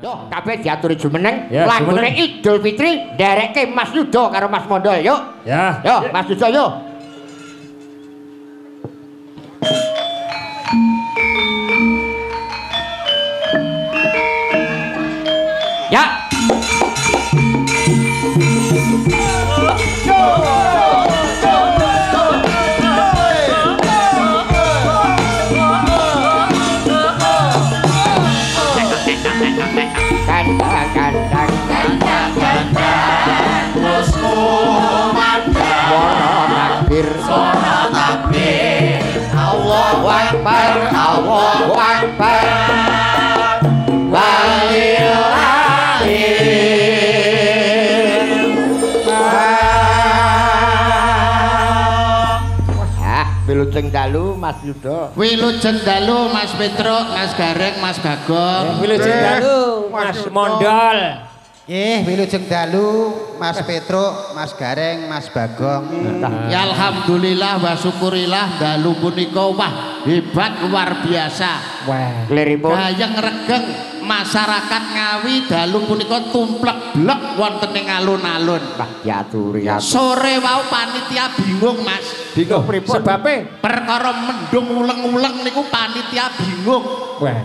Yo, kabeh diaturi jumeneng. Ya, Lagune Idul Fitri nderekke Mas Yudo karo Mas Mondol, yuk. Ya. Yo, Mas Yudo yuk. Ya. Allahu Akbar, Allahu Akbar. Wilujeng dalu Mas Yudo. Wilujeng dalu Mas Petruk, Mas Gareng, Mas Bagong. Wilujeng dalu Mas Mondol. Wilujeng dalu Mas Petruk, Mas Gareng, Mas Bagong. Ya alhamdulillah wa syukurillah dalu punika wah hebat luar biasa. Wah, Kliripun. Gayeng regeng masyarakat Ngawi dalu punika tumplek-blek wonten ing alun-alun. Wah, diaturi. Sore wau panitia bingung, Mas. Bingung pripun? Sebabe? Perkara mendung uleng-uleng niku panitia bingung. Wah.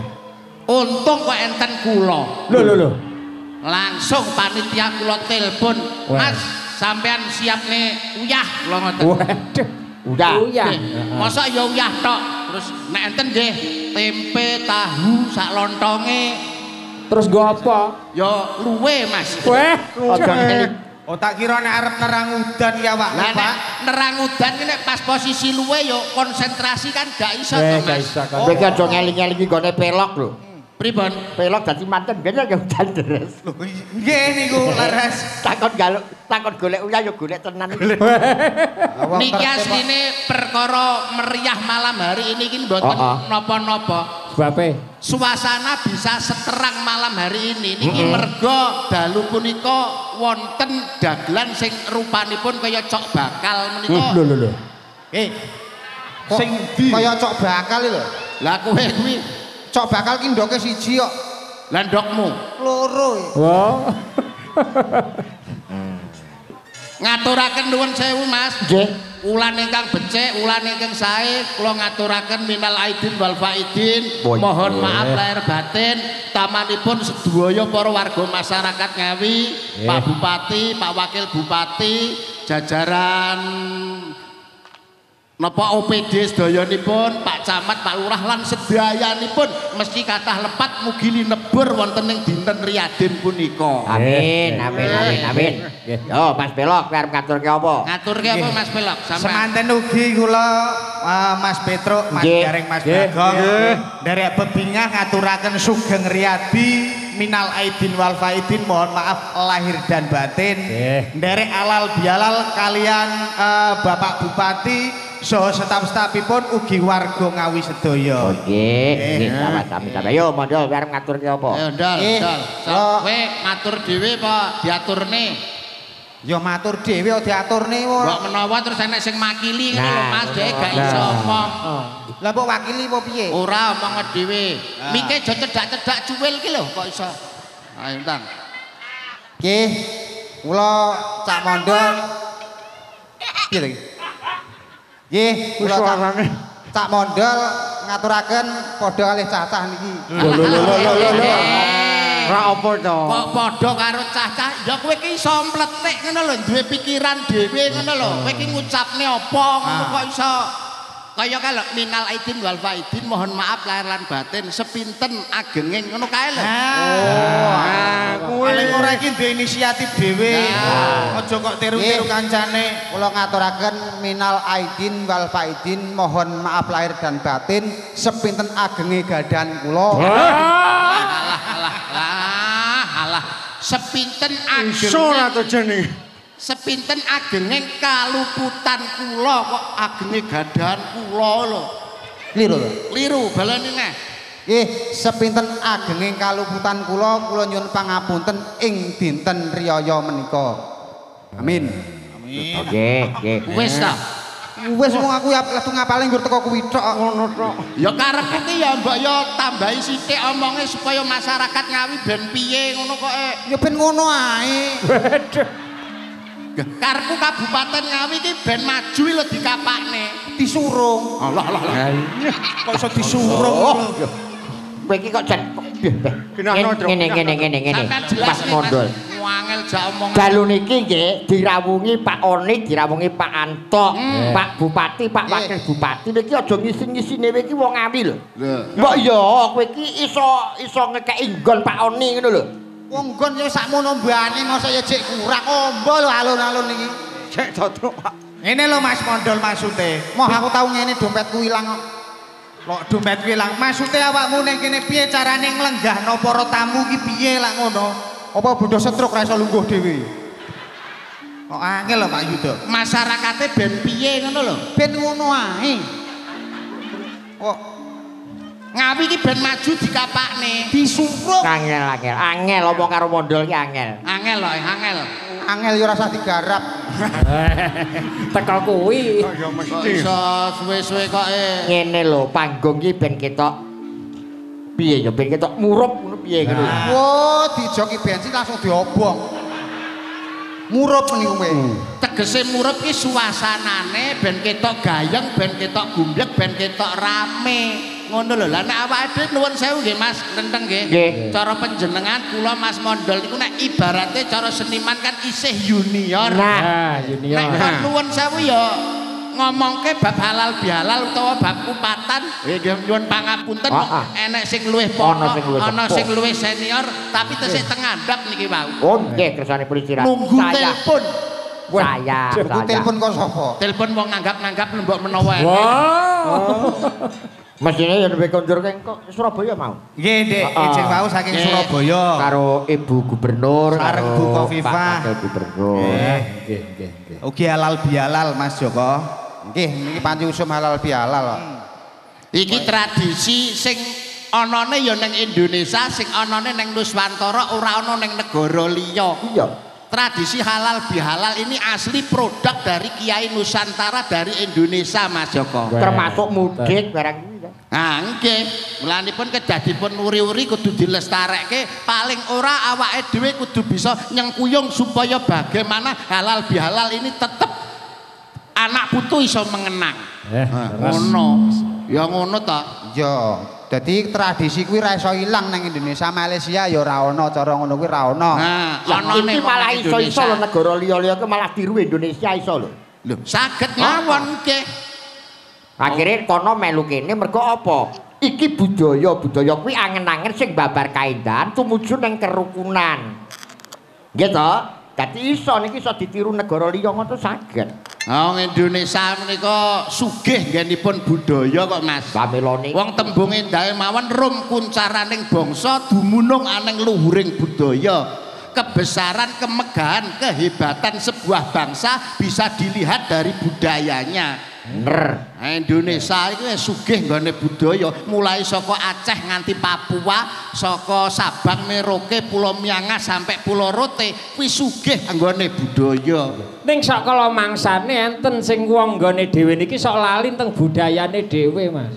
Untung kok enten kula. Lho. Langsung panitia kula telepon, Mas, sampean siap nih uyah kula ngoten. Waduh. Udah. Uyah. Masa ya uyah tok. Terus nek enten nggih tempe, tahu, sak lontonge. Terus go apa? Ya luwe, Mas. Wah, Oh tak kira nek arep nerang udan ya Pak. Lah nek nerang udan ki nek pas posisi luwe ya konsentrasi kan gak iso to, Mas. Kowe ki aja ngeling-elingi gone pelok lho. Pripun? Pelok dadi manten ben ya udan deres. Nggih niku leres. Takon golek uyah ya golek tenan. Niki asline perkara meriah malam hari ini ki mboten napa-napa. Sebabe? Suasana bisa seterang malam hari ini niki merga dalu punika wonten dagelan sing rupanipun kaya cok bakal menika. Lho. Sing kaya cok bakal lho. Lah kowe kuwi Cok bakal ki ndoke siji kok. lah ndokmu Loro. Wah. ngaturaken nuwun sewu, Mas. Nggih. Ulan ingkang becik, ulan ingkang sae kula ngaturaken minal aidin wal faidin. Boy. Mohon maaf lahir batin tamanipun sedaya para warga masyarakat Ngawi, Pak Bupati, Pak Wakil Bupati, jajaran napa OPD sedayanipun, Pak Camat, Pak Lurah lan sedayanipun mesti kathah lepat mugi linebur wonten ing dinten riyadin punika. Amin. Yo, Mas Pelok arep ngaturke apa? Ngaturke apa Mas Pelok? Sampeyan. Semanten ugi kula Mas Petruk, Mas Nggih. Gareng, Mas Bagong. Derek bebingah ngaturaken sugeng riyadi minal aidin wal faidin, mohon maaf lahir dan batin. Derek alal bialal kalian Bapak Bupati saha staf-stafipun ugi warga Ngawi sedaya. Nggih, sama-sama. Yo, Mondol arep ngaturke apa? Ayo ndol. Kowe matur dhewe apa diaturne? Ya matur dhewe diaturne ora. Mbok menawa terus enek sing makili ngene lho Mas, dhek gak iso omong. Lah mbok wakili apa piye? Ora omong dhewe. Mike aja cedak-cedak cuwil ki lho kok iso. Ayo Tang. Nggih. Kula Cak Mondol. Piye lho iki? Nggih, kula Cak Mondol ngaturaken padha kalih cacah niki. Ora apa to? Kok padha karo cah-cah, ya kowe ki iso mletik ngono lho, duwe pikiran dhewe ngono lho. Kowe ki ngucapne apa ngono kok iso. Kaya kalau minal aidin wal faidin, mohon maaf lahir lan batin sepinten agenging ngono kae lho. Paling ora iki duwe inisiatif dhewe. Aja kok tiru-tiru kancane. Kula ngaturaken minal aidin wal faidin, mohon maaf lahir dan batin sepinten agenge gadan kula. Alah sepinten Ingsun atau jeneng? sepinten agenging kaluputan kula kok agenge gadahan kula lho. Liru baleni neh. Nggih, sepinten agenging kaluputan kula nyuwun pangapunten ing dinten riyaya menika. Amin. Nggih. Wis ta. Wis wong aku ya langsung ngapalin nggur teko kuwi tok ngono tok. Ya karepku ki ya mbok ya tambahi sithik omonge supaya masyarakat Ngawi ben piye ngono kok. Ya ben ngono ae. Karepku Kabupaten Ngawi ki ben maju lho dikapakne. Disurung. Allah. Kok iso disurung. Kowe iki kok jan ngene. Mas Mondol. Wangel jak omong. Dalu niki nggih dirawungi Pak Oni, dirawungi Pak Anto, Pak Bupati, Pak Wakil Bupati niki aja ngisi-ngisine kowe iki wong Ngawi lho. Mbok ya kowe iki iso ngekeki nggon Pak Oni ngono lho. Wong nggon ya sakmono mbane masa ya jek kurang ombo lho alun-alun iki. Cek cocok Pak. Ngene lho Mas Mondol maksude. Moh aku tau ngene dompetku ilang kok. Lho dompetku ilang. Maksude awakmu ning kene piye carane nglenggahno para tamu iki piye lak ngono? Apa bodho setruk ra iso lungguh dhewe? Kok angel lho Pak Yudo. Masyarakate ben piye ngono lho. Ben ngono ae. Kok Ngawi iki ben maju dikapakne. disuruh Angel omong karo Mondol ki angel. Angel lho, angel. angel ya ora usah digarap. Teko kuwi. Ya Kok mesti. iso suwe-suwe kok Ngene lho, panggung ki ben ketok piye ya ben ketok murup ngono piye ngono. Wo, dijoki bensin langsung diobong. Murup niku kowe. tegese murup ki suasanane ben ketok gayeng, ben ketok gumblek, ben ketok rame. Ngono lho. Lah nek awake dhewe nuwun sewu nggih Mas, renteng nggih. Cara panjenengan kula Mas Mondol niku nek ibarate cara seniman kan isih junior. Nah, junior. Nek kon nuwun sewu ya ngomongke bab halal bihalal utawa bab kupatan nggih nyuwun pangapunten enek sing luwih pokok ana sing luwih senior tapi tesih tengandap niki wau. Oh nggih kersane polisi ra. Nunggu telepon. Saya. Telepon kok sapa? Telepon wong nganggap-nganggap lembok menawa. Mesine ya lebih kondur kok Surabaya mau. Nggih, Dik, izin wau saking Surabaya. Karo Ibu Gubernur, Sareng Bu Kofifah. Pak Wakil Gubernur. Nggih. Ugi halal bihalal Mas Joko. Nggih, niki panci usum halal bihalal kok. Iki tradisi sing anane ya ning Indonesia, sing anane ning Nuswantara, ora ana ning negara liya. Iya. Tradisi halal bihalal ini asli produk dari Kiai Nusantara dari Indonesia Mas Joko. Termasuk mudik barang iki. Nah, nggih. Mulanipun kedadipun uri-uri kudu dilestarekke, paling ora awake dhewe kudu bisa nyengkuyung supaya bagaimana halal bihalal ini tetep anak putu iso mengenang. Ngono. Ya ngono ta. Ya, dadi tradisi kuwi ra iso ilang nang Indonesia, Malaysia ya ora ana, cara ngono kuwi ra ana. Nah, Iki malah iso-iso lho negara liya-liya ke malah tiru Indonesia iso lho. Lho, saged mawon nggih. Akhirnya kono melu kene mergo apa? Iki budaya kuwi angen-angen sing babar kaendahan tumuju ning kerukunan. Nggih to? Dadi iso niki iso ditiru negara liya ngono saged. Wong Indonesia menika sugih nggenipun budaya kok Mas. Pamelone. Wong tembung endahe mawon rum kuncaraning bangsa dumunung aning luhuring budaya. Kebesaran, kemegahan, kehebatan sebuah bangsa bisa dilihat dari budayanya. Bener. Indonesia itu sugih nggone budaya mulai saka Aceh nganti Papua, saka Sabang Merauke, Pulau Miangas sampai Pulau Rote kuwi sugih nggone budaya. Ning sak kala mangsane enten sing wong nggone dhewe niki sok lali teng budayane dhewe, Mas.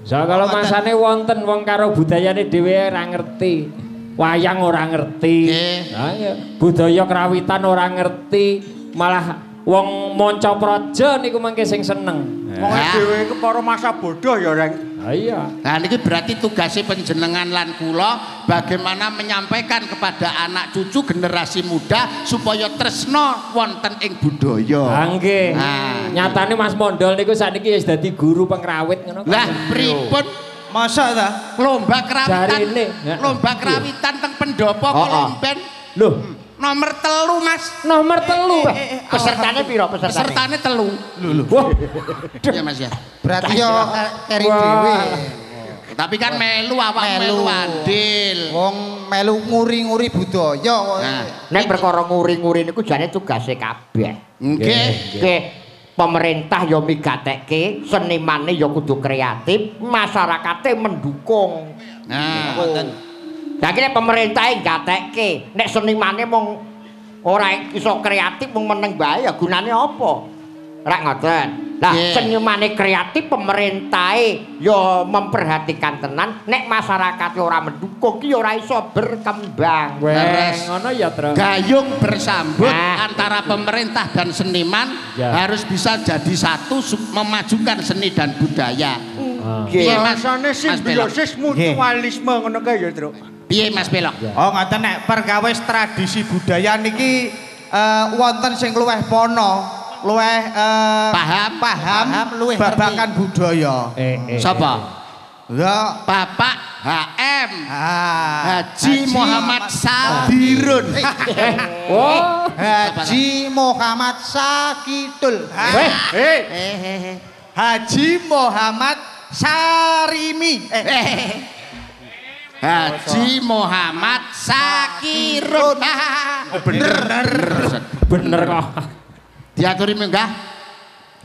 Sak kala mangsane wonten wong karo budayane dhewe ora ngerti. Wayang ora ngerti. Nah, ya. Budaya krawitan ora ngerti, malah wong monco praja niku mangke sing seneng. Wong dhewe iku para masa bodoh ya, Reng. Ha iya. Nah niki berarti tugasnya panjenengan lan kula bagaimana menyampaikan kepada anak cucu generasi muda supaya tresno wonten ing budaya. Ha nggih. Nah, Nyatane Mas Mondol niku sakniki wis dadi guru pengrawit ngono. lah pripun Masa ta? lomba kerawitan? Jarine. Lomba kerawitan teng pendopo Kolomben. Loh, Nomor 3 Mas. nomor 3. Pesertane piro pesertane? Pesertane 3. Wah, Iya Mas ya. Berarti yo keri dhewe. Tapi kan melu awak melu adil. Wong melu nguri-nguri budaya kok. Nah, Nek perkara nguri-nguri niku jane tugase kabeh. nggih. Nggih. Pemerintah ya migatekke, senimane ya kudu kreatif, masyarakate mendukung. Nah, Lah iki pemerintah gatekke, nek senimane mung ora iso kreatif mung meneng bae ya gunane apa? Rak ngoten. Lah senyumane kreatif pemerintahe ya memperhatikan tenan nek masyarakat ora mendukung ki ora iso berkembang. Wes ngono ya, Tru. Gayung bersambut antara pemerintah dan seniman harus bisa jadi satu memajukan seni dan budaya. Nggih. Rasane simbiosis mutualisme ngono kae ya, Tru. Piye Mas Pelok? Oh ngoten nek perkawis tradisi budaya niki wonten sing luweh pono. Luweh paham luweh babagan budaya. Sapa? Ya Bapak HM Haji Muhammad Sadirun. Oh, Haji Muhammad Sakidul. Haji Muhammad Sarimi. Haji Muhammad Sakirun. bener kok. Diaturi menggah.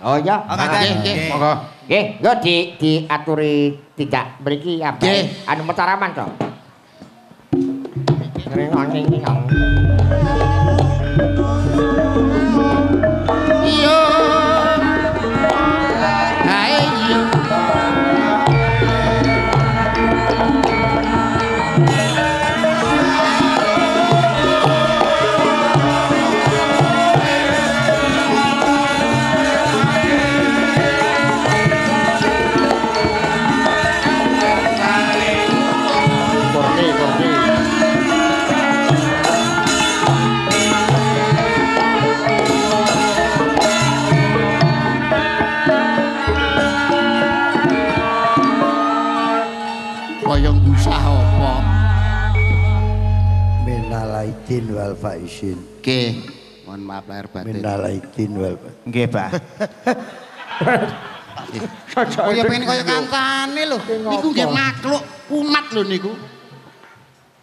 Oh ya. Nggih. Monggo. Nggih, engko diaturi tidak mriki apa? Anu metaraman to. Iya. Hae iya. Koyong usaha apa? Minal aidin wal faizin. Nggih. Mohon maaf lahir batin. Minal aidin wal faizin. Nggih, Pak. Kaya pengen kaya kancane lho. Niku nggih makhluk umat lho niku.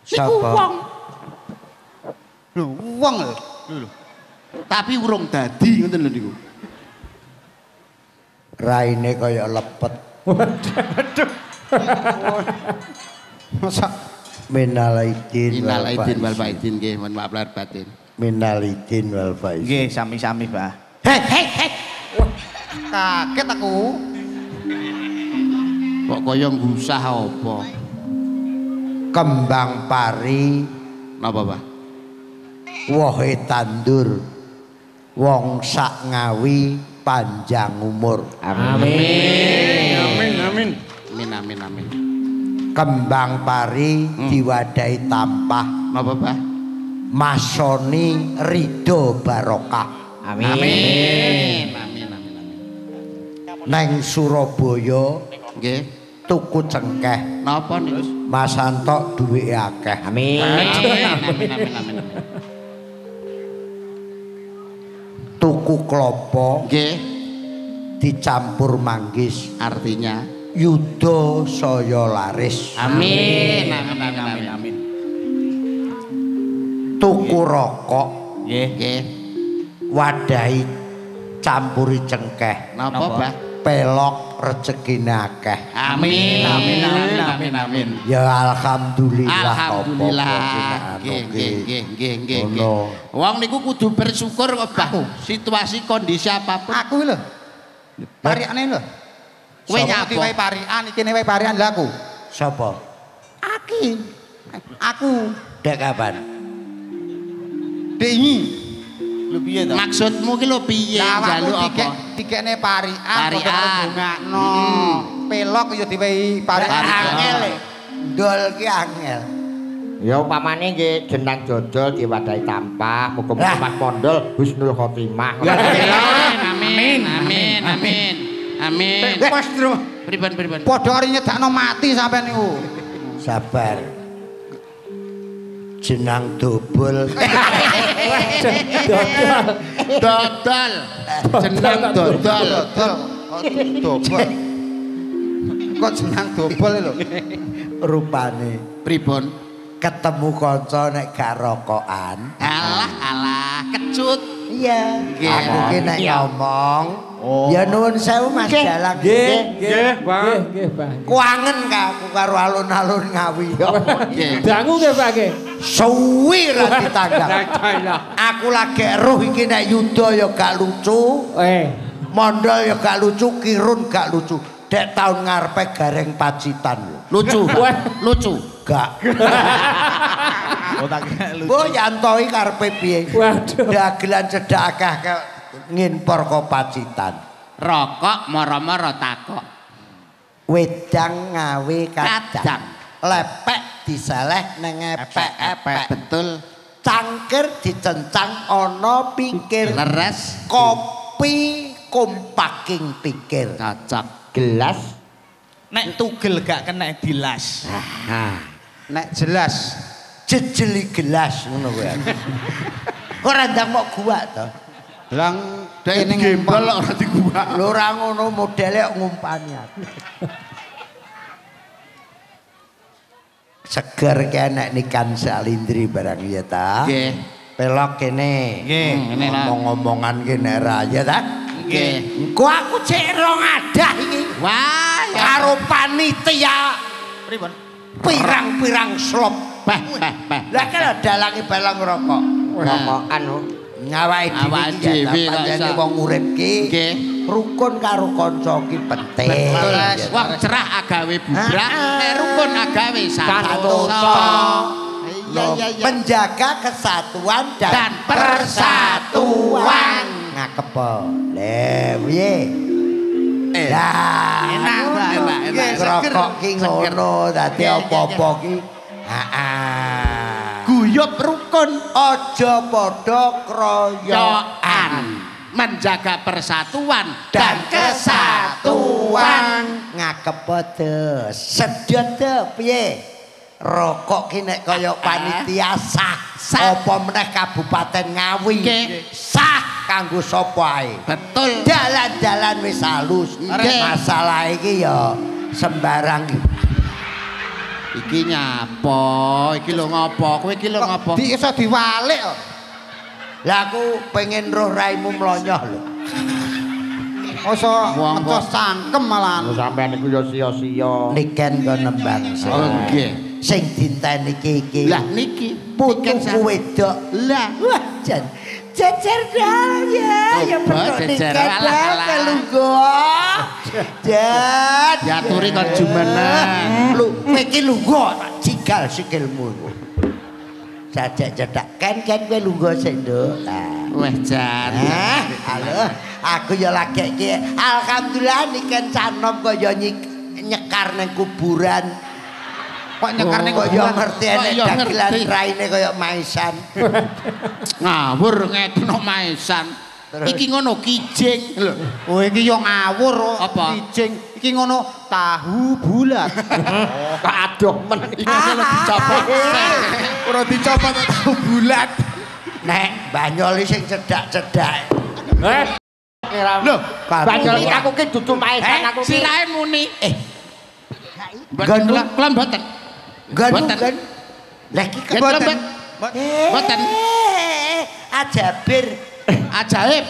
Niku wong. Lho, wong lho. Tapi urung dadi ngoten lho niku. Raine kaya lepet. Masa Minal aidin Innal aidin wal faizin nggih, mohon maaf lahir batin. Minal aidin wal faizin. nggih sami-sami, Pak. Hei. Kaget aku. Kok kaya ngusah apa? Kembang pari Napa, Pak? wohe tandur. Wong sak ngawi panjang umur. Amin. Amin. Kembang pari diwadahi tampah. Napa, Pak? Masoni ridho barokah. Amin. Neng Surabaya Nggih. tuku cengkeh. Napa niku? Mas Antok duwike akeh. Amin. Amin. Tuku klopo Nggih. dicampur manggis. Artinya Yuda saya laris. amin. Tuku rokok Nggih. wadahi campuri cengkeh. Napa, Pak? Pelok rezekine akeh. Amin. Ya alhamdulillah. Alhamdulillah. apa-apa Nggih. Ngono. Wong niku kudu bersyukur kok, Pak. Situasi kondisi apapun. Aku lho. Pariane lho. Kowe nyapa? Wae parian iki wae parian lha aku. Sapa? Aku Dek kapan? dengi. Lho piye to? Maksudmu ki lho piye njaluk apa? Tikekne parian Parian. bungakno. Pelok ya diwehi parian. Angel. Ndol ki angel. Ya upamane nggih jenang dodol diwadahi tampah, muga-muga Mas Pondol husnul khotimah. Amin. Wes, Tru. Pripun. Padha ari nyedakno mati sampean niku. Sabar. Jenang dobol. Dodol. Jenang dodol. Dobol. Kok jenang dobol lho. Rupane Pripun? ketemu kanca nek gak rokokan. Alah, kecut. Iya. Nggih. Aku ki nek ngomong, ya nuwun sewu Mas Dalang. Nggih, Pak. Kuangen aku karo alun-alun Ngawi. Nggih. Dangu nggih, Pak nggih. Suwi ra ditanggap. Aku lagi eruh iki nek Yuda ya gak lucu. Mondol ya gak lucu, kirun gak lucu. Dek tahun ngarepe Gareng Pacitan lho. Lucu. Lucu. Gak. Oh tak lucu. Oh Yantoi karepe piye? Waduh. Dagelan cedhak akeh nginpor ka Pacitan. Rokok moro-moro takok. Wedang ngawe kadang. Kadang. Lepek diseleh neng epek-epek. Betul. Cangkir dicencang ana pikir. Leres. Kopi kompaking pikir. Cocok. Gelas. Nek tugel gak kena dilas. Nah. Nek jelas Jejeli gelas ngono kuwi. Ora ndang mok gua to. lang Dene gembel ora diguwak. Lho ora ngono modele kok ngumpani aku. Seger kene ikan salindri barang ya ta. Nggih. Pelok kene. Nggih, ngene lah. Ngomong-ngomongan kene ra ya ta. Nggih. Engko aku cek ro ngadah iki. Wah, Karo panitia pripun? pirang-pirang slop. Beh. Lah kan dalange balang rokok. Ngomong anu. Ngawake Awake dhewe dhewe iki kok pancene iso. wong urip ki. Nggih. Rukun karo kanca ki penting. Betul. Ya, Wong cerah agawe bubrah, nek rukun agawe Santoso. Iya. Menjaga kesatuan Dan persatuan. Ngakep. Le piye? Lah, Enak, Mbak. rokok ki Seger. ngono dadi Iya, apa-apa ki. Heeh. Guyub rukun Aja padha kroyokan. yoan. Menjaga persatuan Dan kesatuan ngakep te sedot te piye rokok ki nek kaya panitia sah apa meneh Kabupaten Ngawi Nggih. sah kanggo sapa ae betul. dalan-dalan wis halus Nggih. masalah iki ya sembarang Iki nyapa? Iki lho ngopo? Kowe iki lho ngopo? Di iso diwalik kok. lah aku pengen roh raimu mlonyoh lho Masa Wong metu sangkem malahan. Lho sampean niku ya sia-sia. niken kok nembang Oh, nggih. sing dinteni iki Lah niki putuku wedok lah wah jan jejer dal ya ya Coba perlu jejer, nikah alah, dal alah. kelunggo jan diaturi kon jumeneng. lu kowe iki lunggo tak cigal sikilmu iku sajak cedak kan kowe lunggo sik nduk Weh jan. halo aku ya lagi iki alhamdulillah niken canom kaya nyekar nang kuburan Kok nyekar ning kok yo ngerti Kok enek yo dagelan ngerti. raine kaya maisan Ngawur ngetno maisan. Terus? Iki ngono kijing lho. Oh iki yo ngawur. Apa? Kijing. Iki ngono tahu bulat. Kok adoh men. Iki lho dicopot. Ora dicopot tahu bulat. nek Banyol sing cedak-cedak Lho, Karo- banyol iki aku ki dudu maesan aku ki. Sirahe muni. Gandum. Kelam boten. Ganu Boten. kan lah iki Boten. boten Boten. ajabir Ajaib.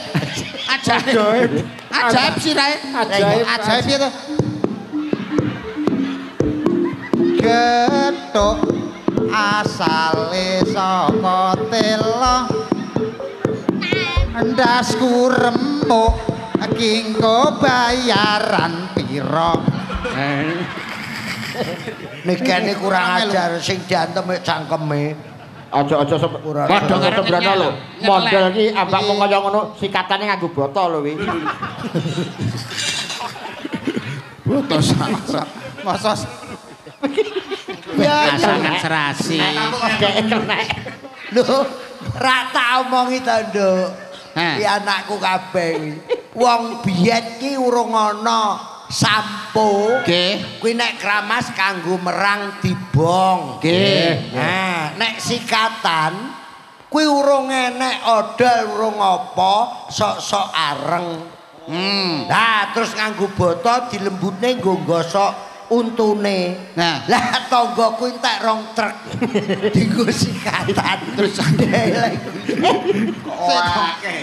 Ajaib. Ajaib sirahe. Ajaib. Ajaib piye to? Getuk asale saka tela. Ndasku remuk kingko bayaran pira. nikene kurang ajar sing diantem cangkeme Aja-aja Padha karo sembrono lho. nyelek. Model ki ambak mung kaya ngono sikatane nganggo botol lho wi. Botos. Masa Asangan serasi. Kayak kena. lho ra tak omongi to nduk Heh. iki anakku kabeh iki wong biyen ki urung ana sampo Nggih. kuwi nek kramas kanggo merang dibong Nggih. nah nek sikatan kuwi urung enek odol urung apa sok-sok areng nah terus nganggo botol dilembutne nggo gosok untune Nah. lah tanggaku entek rong truk dienggo sikatan terus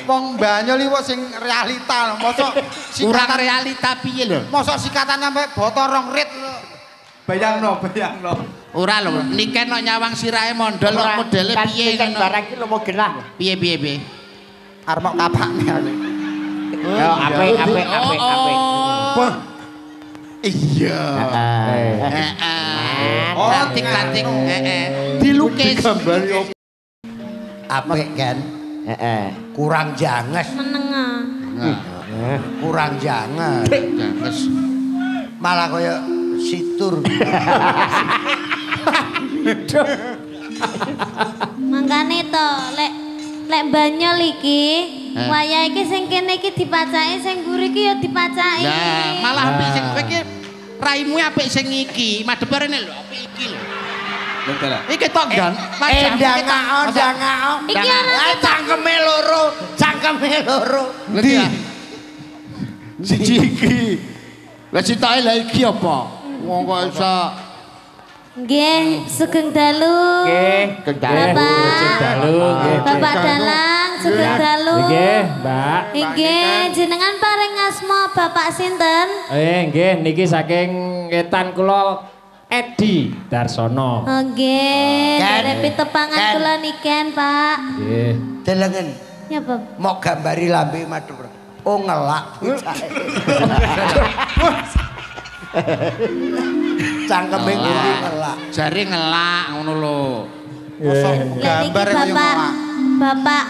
wong Banyol iki sing realita lho. Mosok Kurang sikatan realita piye lho? mosok sikatan sampe botol rong rit lho. Bayangno. Ora lho, niken kok nyawang sirahe mondol kok modele piye kan ngono. barang ki lho mau genah. Piye. Arep kapakne aku. Yo apik. Iya. Cantik. Dilukis. Apik kan? Kurang janges. Menengah. Kurang janges. Malah kaya situr. Mangkane to lek banyol iki wayah iki sing kene iki dipacaki sing mburi iki ya dipacaki. Lah malah apik sing kowe iki raimu apik sing iki madhep rene lho apik iki lho. Iki tok gan. Ndangao. Iki ana cangkeme loro. Ndi? Siji iki. Lah citake lha iki apa? Wong kok iso nggih sugeng dalu. Nggih, Bapak Dalang sugeng dalu. Nggih, Mbak. Nggih, jenengan paring asma Bapak sinten? Nggih, niki saking ngetan kula Edi Darsono. Nggih, derek pitepangan kula niken, Pak. Nggih. Delengen. Ya, Pak. Mau gambari lambe madhep. Oh ngelak. Cangkeme ngene ngelak. jare ngelak ngono lho. Lek niki Bapak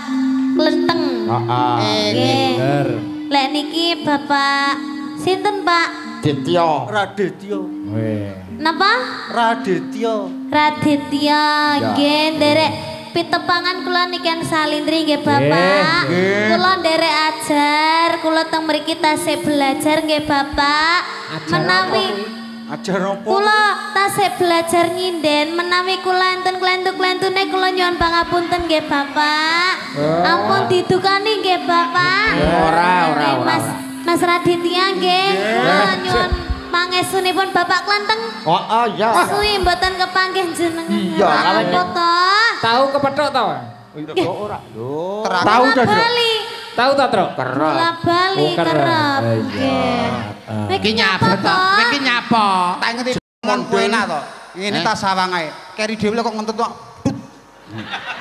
Klenteng. Nggih. Bener. Lek niki Bapak sinten, Pak? Ditya. Raditya. Weh. Napa? Raditya. Raditya. Nggih, nderek pitepangan kula niken salindri nggih Bapak. Kula nderek ajar, kula teng mriki tasih belajar nggih Bapak. Menawi Ajar apa? kula tasih belajar nyinden, menawi kula enten klentu-klentune kula nyuwun pangapunten nggih Bapak. Ampun didukani nggih Bapak. Ora. Mas Raditya nggih, kula nyuwun pangestunipun Bapak Klenteng. Iya. Suwi mboten kepanggih jenengan. Iya, apa to? Tahu kepethuk ta? Ora. Tahu ta, Tro? Bali. Tahu ta, Tro? Bola Bali kerep. Nggih. Iki nyapa to? Kowe iki nyapa? Tak ngerti mon kowe enak to. Ngene ta sawang ae. Keri dhewe kok ngentut kok.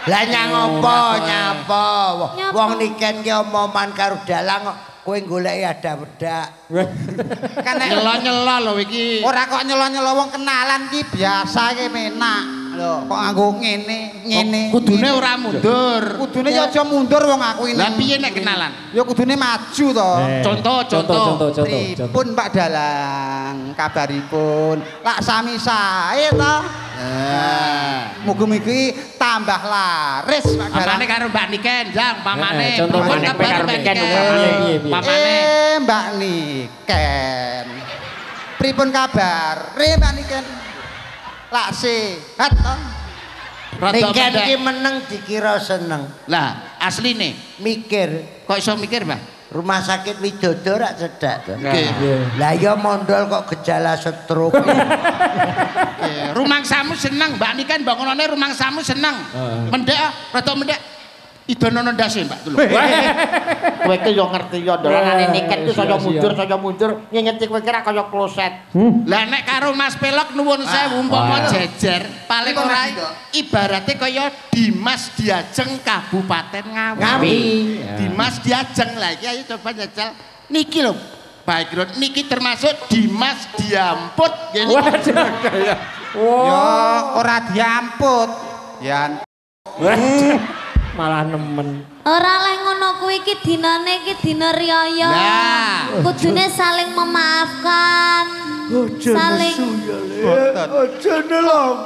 Lah nyang apa nyapa? Wong niken ki omongan karo dalang kok kowe goleki ada-wedak. Kan nek Nyelo-nyelo lho iki. ora kok nyelo-nyelo wong kenalan ki biasa ki penak. Lho, kok nganggo ngene. Kudune ora mundur. Kudune ya aja mundur wong aku ini. Lah piye nek kenalan? Ya kudune maju to. Contoh. Pripun Pak Dalang kabaripun? Lak sami sae to. Mugi-mugi tambah laris Pak Dalang. Pamane karo Mbak Niken, Jang, pamane. Contoh Pripun Mbak kabar karo Mbak Niken, Niken? Pamane. Mbak Niken. Pripun kabar? Mbak Niken. Lak sehat to. Niken ki meneng dikira seneng. Lah, asline Mikir, kok iso mikir, Mbah? rumah sakit Widodo rak cedak. Nggih. Lah ya mondol kok gejala stroke. Rumangsamu seneng, Mbak Niken bangunane rumangsamu seneng. Mendek, rada mendek. Idonono ndase, Mbak lho. Kowe iki yo ngerti yo dolanane niken ku saya mundur, nyengeti kowe kira kaya kloset. Lah nek karo Mas Pelok nuwun sewu umpama jejer, paling ora ibarate kaya Dimas Diajeng Kabupaten Ngawi. Dimas Diajeng lah iki ayo coba njajal. Niki lho. Background niki termasuk Dimas Diamput nggih. Ya ora diamput. Ya Malah nemen. Ora leh ngono kuwi iki dinane iki dina riyaya. Nah. Kudune saling memaafkan. Saling Aja nelong.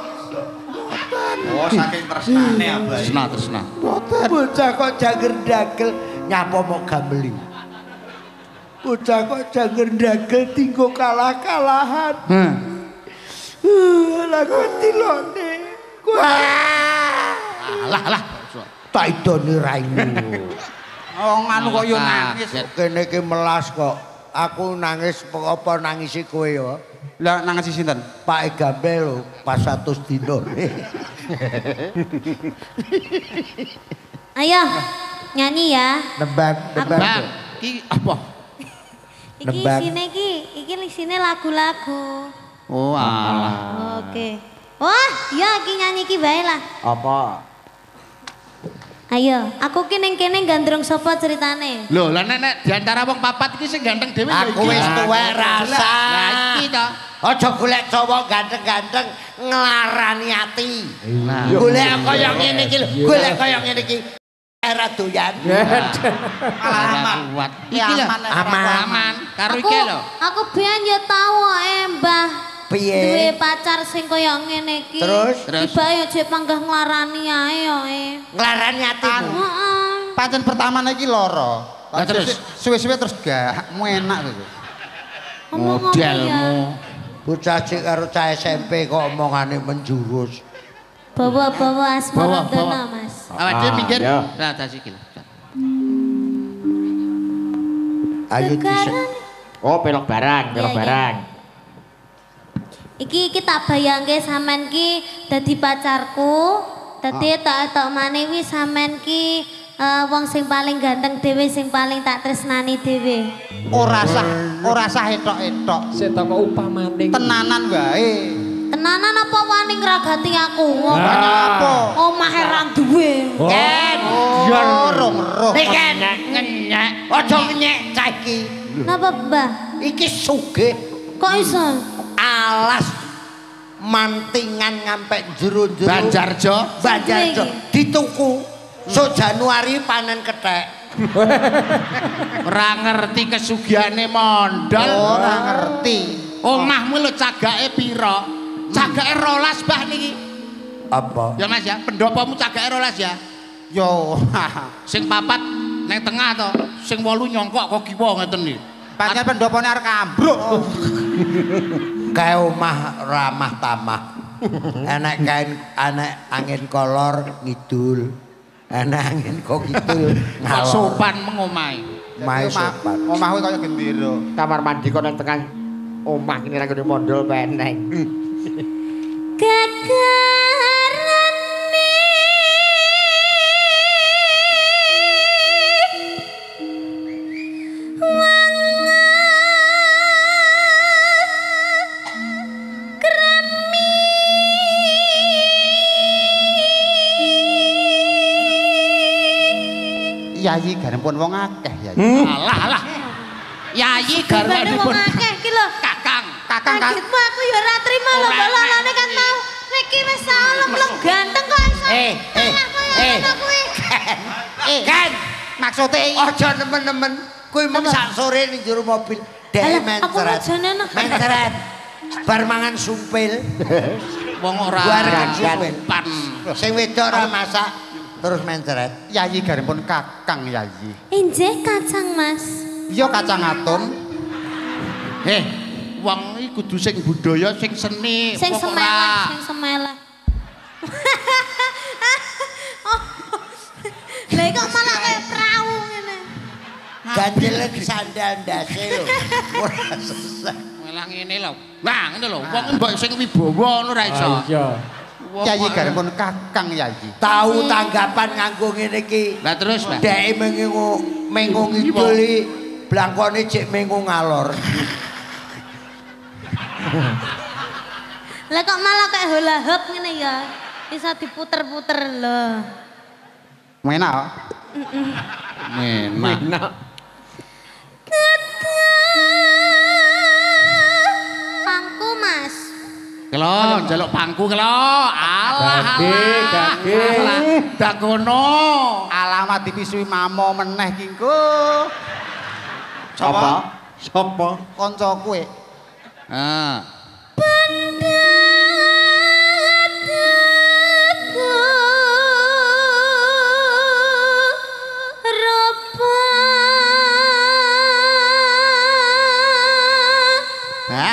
oh saking tresnane abah. Tresna. Bocah kok janger dagel nyapa mau gambeli. Bocah kok janger dagel tinggo kalah-kalahan. Lah kok tilone. Lah. Tak idone raimu. Oh nganu kok yo nangis. Kene iki melas kok. Aku nangis apa nangisi kowe ya? Lah nangis sinten? Pak Gambe lho, pas 100 dino. Ayo nyanyi ya. Nembang. Bang, iki apa? Iki Nembang. isine lagu-lagu. Oh, alah. Oke. Wah, ya iki nyanyi iki bae lah. Apa? Ayo, aku ki ning kene gandrung sapa ceritane? Lho, lah nek di antara wong papat iki sing ganteng dhewe Aku wis tuwek rasa. Lah iki to. Aja golek cowok ganteng-ganteng nglarani ati. Nah, Golek kaya ngene iki lho, golek kaya ngene iki. Era doyan. aman. Kuat. Iki lho, aman. Karo iki lho. Aku biyen ya tau Mbah. Piye? Duwe pacar sing kaya ngene iki. Terus? Tiba ya jek panggah nglarani ae yo. Nglarani atimu. Heeh. Pancen pertamane iki lara. Lah terus Suwe-suwe terus gak enak gitu. modelmu. Bocah cek karo cah SMP kok omongane menjurus. Bawa-bawa asmara Bawa. dono, Mas. Awak dhewe minggir. ya. Lah tas iki. Ayo dhisik. Oh, pelok barang, pelok Iya, iya. barang. Iki tak bayangke sampean ki dadi pacarku. Dadi tak manewi sampean ki wong sing paling ganteng dhewe sing paling tak tresnani dhewe. Ora sah etok-etok. Sik tak upamane. Tenanan wae. Tenanan apa wani ngragati aku? Apa? Omahe ra duwe. Ken. Rong roh. Nek Ken. Ngenyek. Aja ngenyek cah iki. Napa, Mbah? Iki sugih. Kok iso? Alas mantingan ngampek jero-jero Banjarjo. Banjarjo dituku so Januari panen kethek. Ora ngerti kesugihane mondol. Ora ngerti. Omahmu lho cagake pira? Cagake 12 Mbah niki. Apa? Ya Mas ya, pendopomu cagake 12 ya. Yo. Sing papat neng tengah to, sing 8 nyongkok kok kiwa ngeten iki. Pancen pendopone arek ambruk. Kae omah ramah tamah. Enek kain anek angin kolor ngidul. Enek angin kok kidul Kok ngalor. sopan mengomahe. Mae sopan. Omahku kaya gendera. Kamar mandi kok nang tengah omah kene ra kene mondol peneng. Gagarane Yayi garempun wong akeh ya. Alah. Yayi garwane wong garwanipun akeh iki lho. Kakang. Kagetmu aku ya ora trima lho, bolane kan tau. Nek iki wis salem-lem ganteng kok iso. Ken, Maksude aja nemen-nemen. Kuwi mung sak sore ning jero mobil. Dek Alah, aku mencret. ngajane no. Mencret. Bar mangan sumpil. Wong ora Bareng sopan. Sing wedok ora masak terus mencret. Yayi garempun Kakang Yayi. Injih kacang, Mas. Iya kacang atom. Wong iki kudu sing budaya, sing seni. Sing Wong semeleh, ora. sing semeleh. Lah kok malah kayak perahu ngene. Ganjelen sandal ndase lho. Ora sesek. Malah ngene lho. Lah ngene lho, wong mbok sing wibawa ngono ora iso. Iya. Wong Yayi ora. garempun Kakang Yayi. Tahu tanggapan nganggo ngene iki. Lah terus, Mbak. Dek mengu ngiduli blangkone cek mengu ngalor. Lah kok malah kayak hula hoop ngene ya. Bisa diputer-puter lho. Menak. Enak. Pangku, Mas. Kelo, njaluk pangku kelo. Alah, Gage. alah. Dak ngono. Alamat dipisui mamo meneh ki engko. Apa? Sopo? Kanca kowe. Ah.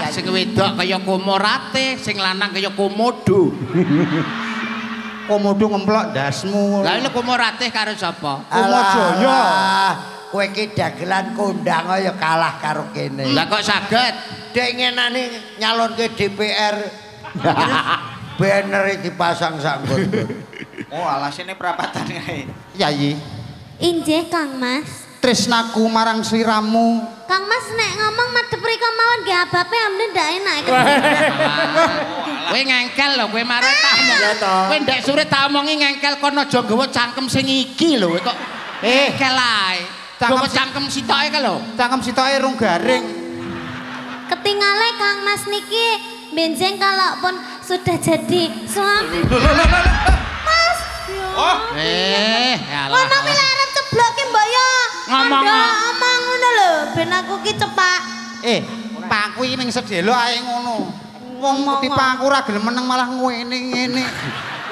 Sing wedok kaya komorate, sing lanang kaya komodo. Komodo ngemplok ndasmu. Lah lha komorate karo sapa? Kumajaya. Kowe iki dagelan kondang ya kalah karo kene. Lah kok saged? Dek ngenani nyalonke DPR. Banner dipasang sak nggon. Oh, alasane perapatan kae. Yayi, Injih, Kang Mas. tresnaku marang sliramu. Kang Mas nek ngomong madhep mriko mawon nggih abape amne ndak enak. Alah, Kowe ngengkel lho, kowe marah tak omong. Kowe ndek sore tak omongi ngengkel kono aja nggawa cangkem sing iki lho kok. Ngengkel ae. Nggawa cangkem sitoke ka lho. Cangkem sitoke rung garing. Ketinggalan Kang Mas niki benjeng kalaupun sudah jadi suami. Mas. Oh. Ngomong milih arep cebloke mbok ya. Ngomong ngono lho, ben aku ki cepak. Pakku iki ning sedelo ae ngono. Wong tipe aku ora gelem meneng malah ngene.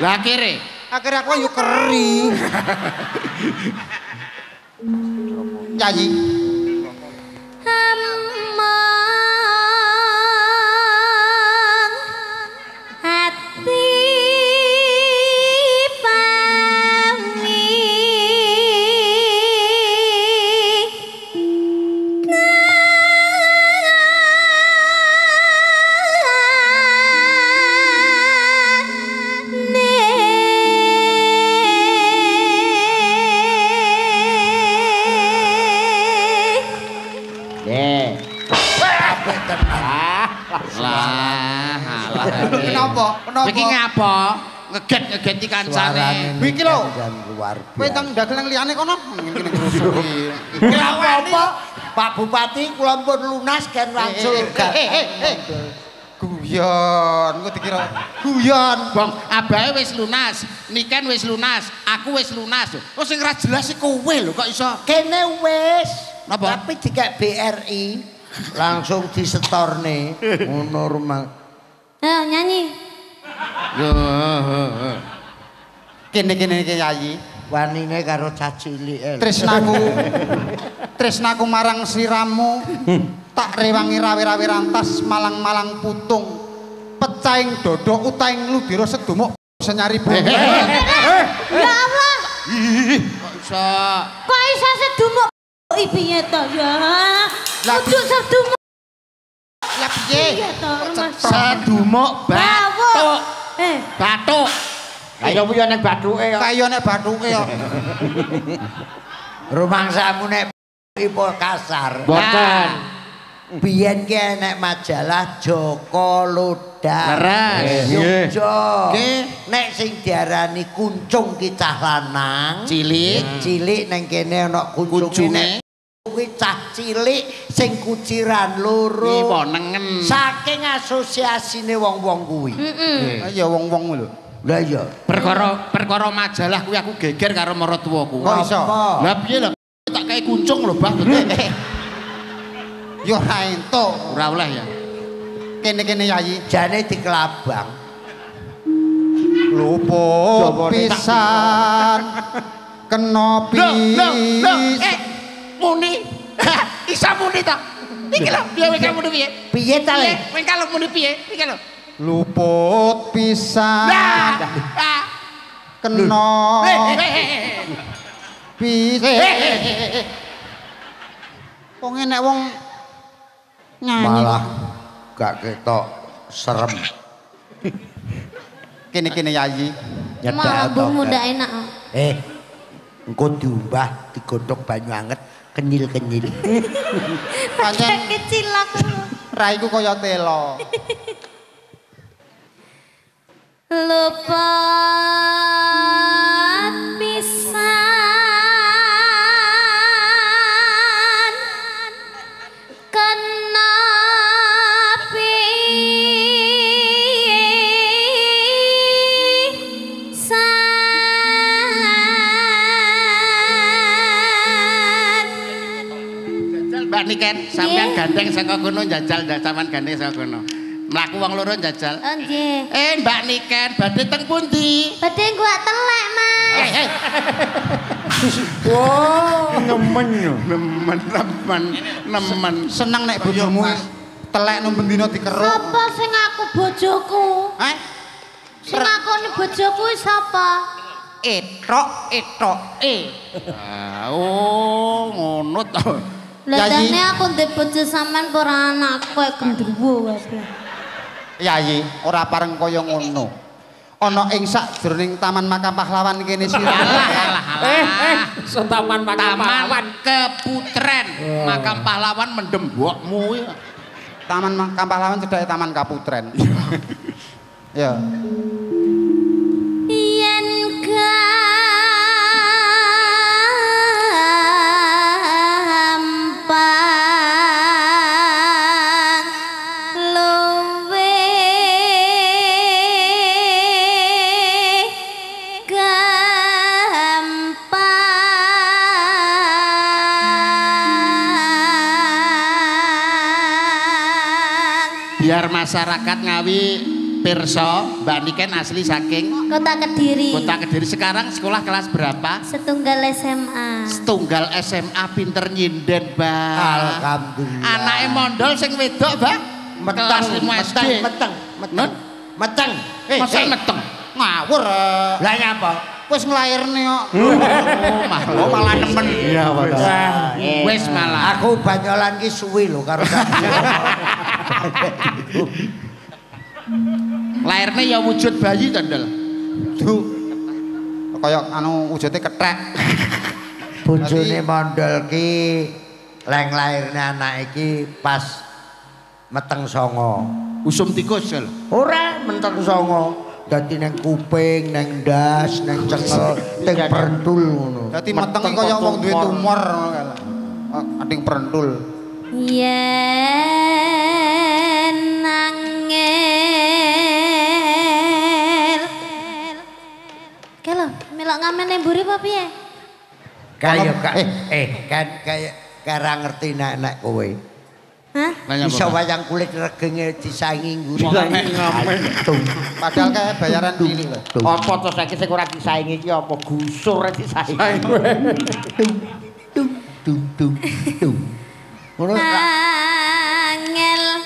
Lah akhire aku yo keri. Nyanyi. Kenapa? Iki ngapa? Ngeget-ngegeti kancane. Iki lho. Kowe teng ndagel nang liyane kono. Ngene ngrusuki. Kenapa? Pak Bupati kula pun lunas kan langsung. Guyon, engko dikira guyon. Bang, abahe wis lunas, Niken wis lunas, aku wis lunas. Kok sing ra jelas iki kowe lho kok iso. Kene wis. Napa? Tapi dikek BRI langsung disetorne ngono rumah. Ayo nyanyi. Kene-kene iki Yayi. Wanine karo cacilik. Tresnaku marang sliramu. Tak rewangi rawe-rawe rantas malang-malang putung. Pecahing dodo utaing ludira sedumuk senyari bunga. Ya Allah. Kok iso sedumuk piye to ya? Kudu sedumuk. Lah piye? Sedumuk batuk. Batuk. Kaya punya nek bathuke kok. Kaya nek bathuke kok. Rumangsamu nek ipo kasar. Mboten. Biyen ki enek majalah Joko Lodak. Leres. Nek sing diarani kuncung ki cah lanang, cilik neng kene ana kuncunge. Kuwi cah cilik sing kuciran loro. Iwo nengen. Saking asosiasine wong-wong kuwi. Ya wong-wong lho. Lah iya. Perkara majalah kuwi aku geger karo maratuwaku. Kok iso? Lah piye lho tak kae kuncung lho, Bang. Yo ora entuk, ora oleh ya. Kene-kene Yayi, jane dikelabang. Luput pisan kena muni. Isa muni ta? Iki lho, piye kowe muni piye? Piye ta le? Kowe kalau muni piye? Iki lho. Luput pisan. Kena. Piye? Wong enek wong nyanyi malah gak ketok serem. Kene-kene Yayi. Malah bumbu ndak enak. Engko diumbah digodhog banyu anget kenyil-kenyil. Pancen kecil aku. Raiku kaya telo. Luput pisan kena Mbak Niken, sampean gandeng saka kono njajal sampean gandeng saka kono. Mlaku wong loro njajal. Oh nggih. Mbak Niken, badhe teng pundi? Badhe gua telek, Mas. Wow, nemen. Seneng nek bojomu telek nang bendina dikeruk. Sapa sing aku bojoku? Sing ngakoni bojoku sapa? Etok. Oh, ngono to. Lah dene aku ndek bojo sampean kok ora anakku gendruwo wae. Yayi, ora pareng kaya ngono. Ana ing sakjroning Taman Makam Pahlawan kene sira. Taman Makam Pahlawan Keputren. Makam Pahlawan mendem mbokmu. Taman Makam Pahlawan cedhake Taman Kaputren. Ya. Yen gampang luwe gampang Biar masyarakat Ngawi pirsa, Mbak Niken asli saking Kota Kediri. Kota Kediri. Sekarang sekolah kelas berapa? Setunggal SMA. Setunggal SMA, pinter nyinden, Mbak. Alhamdulillah. Anake mondol sing wedok, Mbak. Kelas 5 SD. Meteng. Masa meteng? Ngawur. Lah nyapa? Wis nglairne kok. Malah nemen. Iya, Pak. Wis malah. Aku banyolan ki suwi lho karo Lairnya ya wujud bayi tandel. Duh. Kayak anu wujudnya kethek. bojone mondol ki leng lairne anak iki pas meteng songo. Usum tikus lho. Ora meteng songo. Dadi nang kuping, nang ndas, nang cengel, teng prentul ngono. Dadi meteng kaya wong duwe tumor ngono kae. Ading prentul. Yen nangel. Kalau melok ngamen lemburi apa piye? Kaya kan kaya kara ngerti nek kowe. Hah? Bisa wayang kulit regenge disaingi nguri. Padahal kayak bayaran dili lho. Apa to saiki sing ora disaingi iki apa gusur disaingi. Dung. Ngono Angel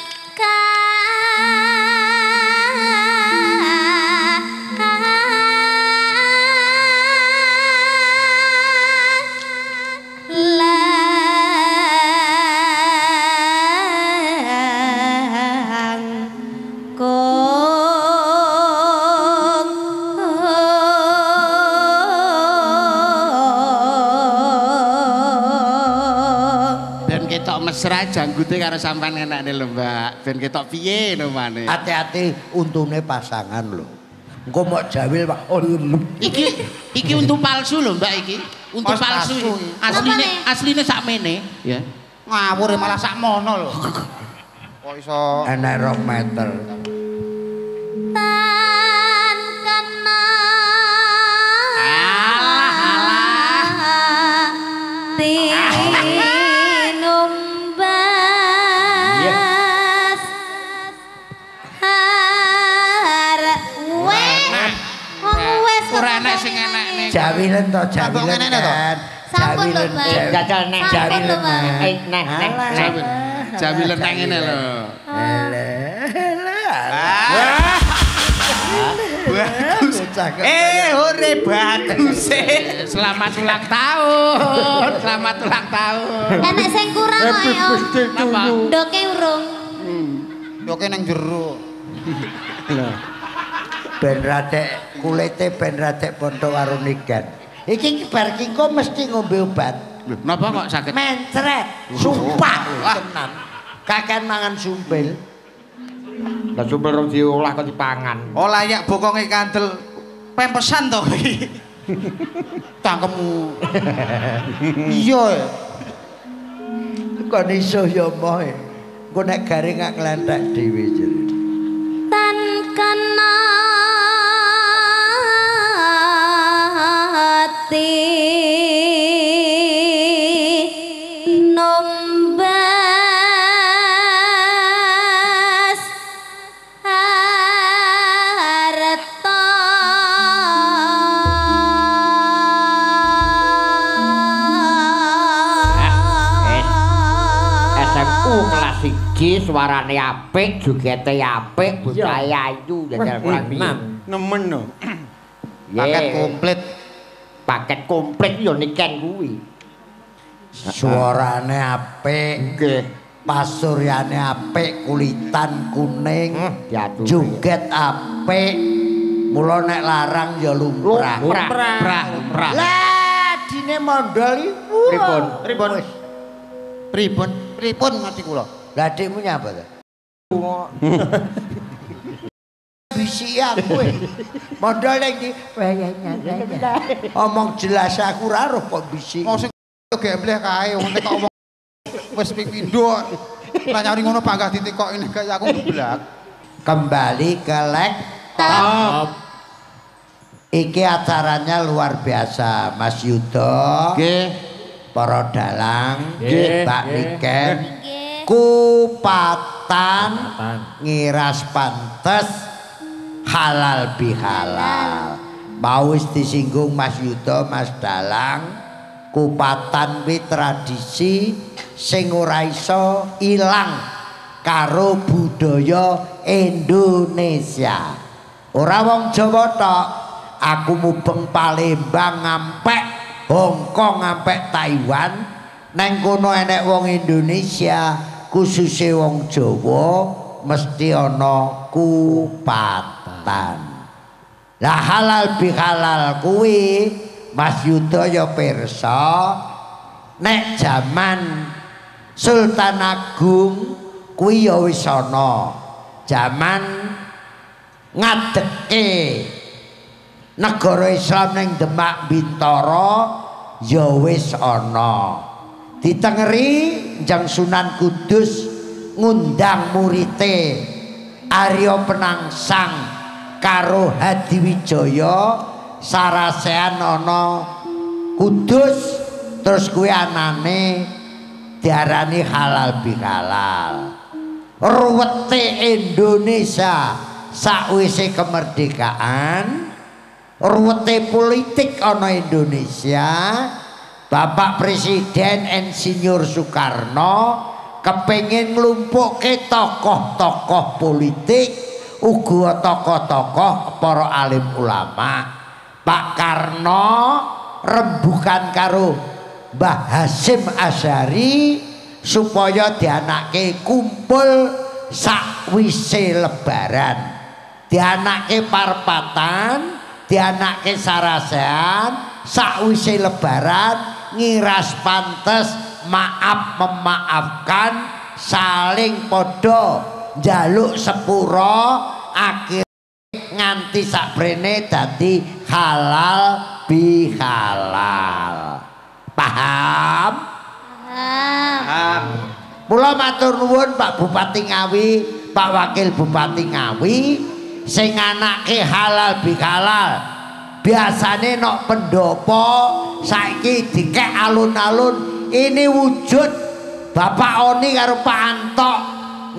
mesra janggute karo sampean enakne lho Mbak. Ben ketok piye lho mane. hati-hati untune pasangan lho. Engko mok jawil Pak. Iki untu palsu lho Mbak iki. Untu palsu. Asline sakmene ya. Ngawur malah sak mono lho. Kok iso Enek 2 meter. tan kena tinumbas arek wes ora enek sing enekne. Jawilen to, jawilen kan. Sampun lho, Mbak. Jajal nek Sampun lho, Mbak. nek. Jawilen nang ngene lho. Bagus. hore bagus. Selamat ulang tahun. Selamat ulang tahun. Enek sing kurang kok ya. Napa? Ndoke urung. Yoke nang jero. Ben radek kulite ben radek pontok karo nigan. Iki bar ki kok mesti ngombe obat. Lho, napa kok sakit? Mencret, sumpah tenan. Kaken mangan sumpil. Lah sumpel rong diolah kok dipangan. Oh layak bokonge kandel pempesan to iki. Cangkemmu. Iya. Kok iso ya moh. Engko nek garing gak nglenthek dhewe jere. Tan kena hati numbas harta SMU kelas 1 suarane apik, jogete apik, bocah ayu jajal Nemen no. Paket komplit. Paket komplit ya niken kuwi. Suarane apik. Nggih. Pasuryane apik, kulitan kuning, diatur. joget apik. Mula nek larang ya lumrah. Lumrah. Lah dine mondol iku. Pripun ngati kula. Lah adikmu nyapa to? bisiki aku. Modal iki omong jelas aku ora roh kok bisik. Mau sing gembleh kae wong nek omong wis ping pindho. Lah nyari ngono bangga ditekoki nek aku geblak. Kembali ke laptop. Iki acaranya luar biasa, Mas Yudo. Nggih. Para dalang, Nggih, Mbak nggih. Niken. Nggih. Kupatan ngiras pantes halal bihalal. Mau wis disinggung Mas Yudo, Mas Dalang. Kupatan kuwi tradisi sing ora iso ilang karo budaya Indonesia. Ora wong Jawa tok. Aku mubeng Palembang ngampek Hongkong ngampek Taiwan. Neng kono enek wong Indonesia khususnya wong Jawa mesti ana kupatan. Lah halal bihalal kuwi Mas Yudo ya pirsa nek jaman Sultan Agung kuwi ya wis ana. Jaman ngadeke negara Islam ning Demak Bintoro ya wis ana. Ditengeri Jang Sunan Kudus ngundang murite Arya Penangsang karo Hadiwijaya sarasean ana Kudus terus kuwi anane diarani halal bihalal. Ruwete Indonesia sakwise kemerdekaan, ruwete politik ana Indonesia. Bapak Presiden Insinyur Soekarno kepengin nglumpukke tokoh-tokoh politik uga tokoh-tokoh para alim ulama. Pak Karno rembugan karo Mbah Hasyim Asy'ari supaya dianake kumpul sakwise lebaran, dianake parpatan, dianake sarasean sakwise lebaran ngiras pantes maaf memaafkan saling podo njaluk sepuro akhir nganti sakbrene dadi halal bihalal. Paham? Paham. Mula matur nuwun Pak Bupati Ngawi, Pak Wakil Bupati Ngawi sing anake halal bihalal. Biasane nok pendopo saiki dikek alun-alun ini wujud Bapak Oni karo Pak Anto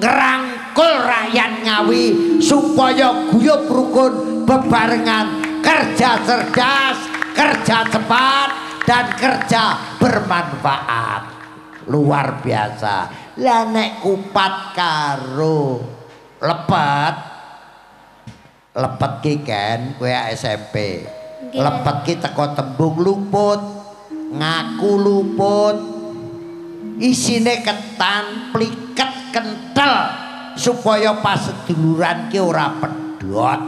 ngerangkul rakyat Ngawi supaya guyub rukun bebarengan kerja cerdas, kerja cepat dan kerja bermanfaat. Luar biasa. Lah nek kupat karo lepet ki kan kowe SMP. Lepet ki teko tembung luput, ngaku luput. Isine ketan, pliket, kentel supaya pas seduluran ki ora pedhot.